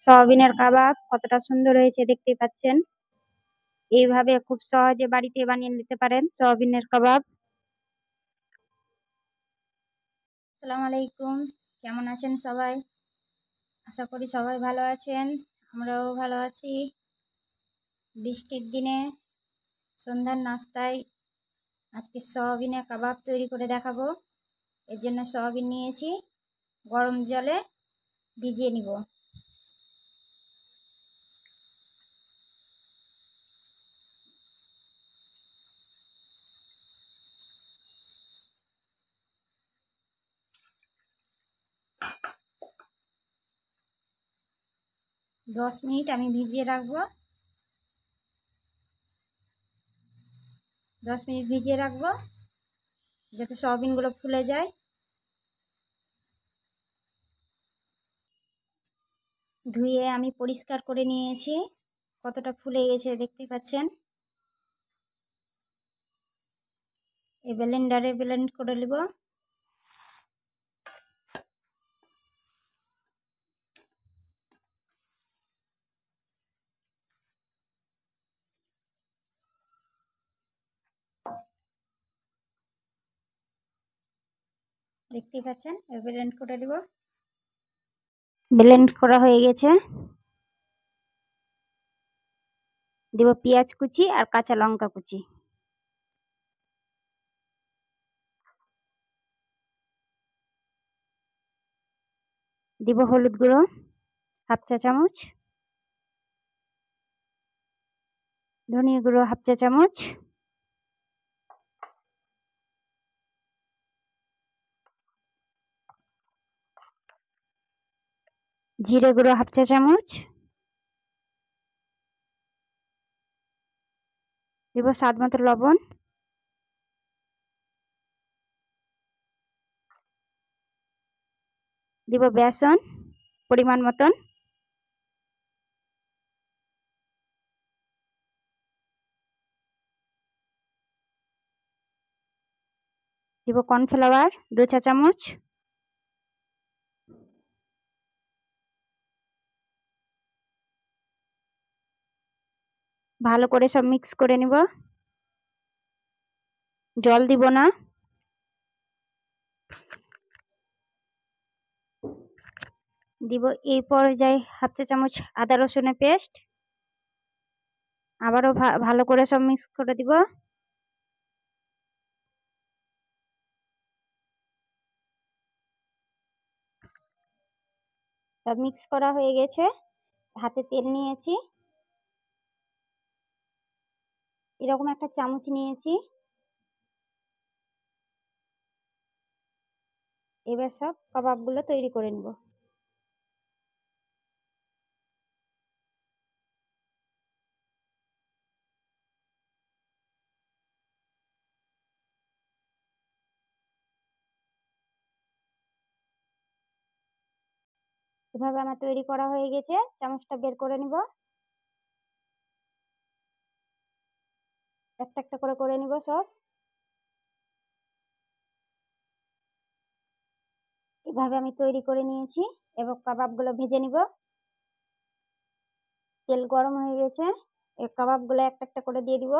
সয়াবিনের কাবাব কতটা সুন্দর হয়েছে দেখতেই পাচ্ছেন। এইভাবে খুব সহজে বাড়িতে বানিয়ে নিতে পারেন সয়াবিনের কাবাব। আসসালামু আলাইকুম, কেমন আছেন সবাই? আশা করি সবাই ভালো আছেন, আমরাও ভালো আছি। বৃষ্টির দিনে সন্ধ্যার নাস্তায় আজকে সয়াবিনের কাবাব তৈরি করে দেখাবো। এর জন্য সয়াবিন নিয়েছি, গরম জলে ভিজিয়ে নিব। 10 মিনিট আমি ভিজিয়ে রাখবো। 10 মিনিট ভিজিয়ে রাখবো যাতে সয়াবিনগুলো ফুলে যায়। ধুয়ে আমি পরিষ্কার করে নিয়েছি, কতটা ফুলে গেছে দেখতে পাচ্ছেন। এই ব্লেন্ডারে ব্লেন্ড করে নেব। দেখতেই পাচ্ছেন, ব্লেন্ড করে নেব। ব্লেন্ড করা হয়ে গেছে। দিব পেঁয়াজ কুচি আর কাঁচা লঙ্কা কুচি। দিব হলুদ গুঁড়ো হাফ চা চামচ, ধনিয়া গুঁড়ো হাফ চা চামচ, জিরে গুঁড়ো হাফ চা চামচ, দিব স্বাদ মতো লবণ, দিব বেসন পরিমাণ মতন, দিব কর্নফ্লাওয়ার 2 চা চামচ, ভালো করে সব মিক্স করে নিব। জল দিব না। দিব এই পর্যায়ে হাফ চা চামচ আদা রসুনের পেস্ট। আবারও ভালো করে সব মিক্স করে দিব। সব মিক্স করা হয়ে গেছে। হাতে তেল নিয়েছি, এরকম একটা চামচ নিয়েছি। এবার সব কাবাবগুলো তৈরি করে নেব। এভাবে আমার তৈরি করা হয়ে গেছে, চামচটা বের করে নিব। একটা একটা করে নিব সব। এভাবে আমি তৈরি করে নিয়েছি এবং কাবাবগুলো ভেজে নিব। তেল গরম হয়ে গেছে, এই কাবাবগুলো একটা একটা করে দিয়ে দিব।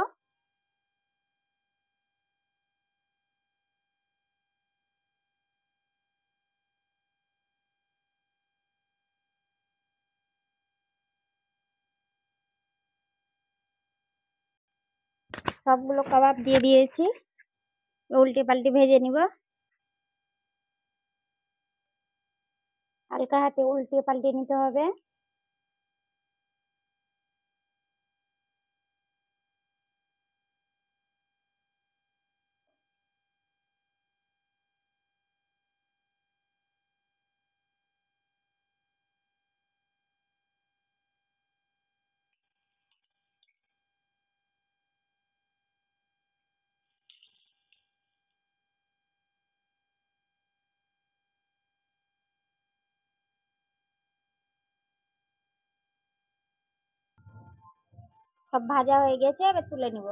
সবগুলো কাবাব দিয়ে দিয়েছি, উল্টে পাল্টে ভেজে নিব। হালকা হাতে উল্টে পাল্টে নিতে হবে। সব ভাজা হয়ে গেছে, এবার তুলে নিব।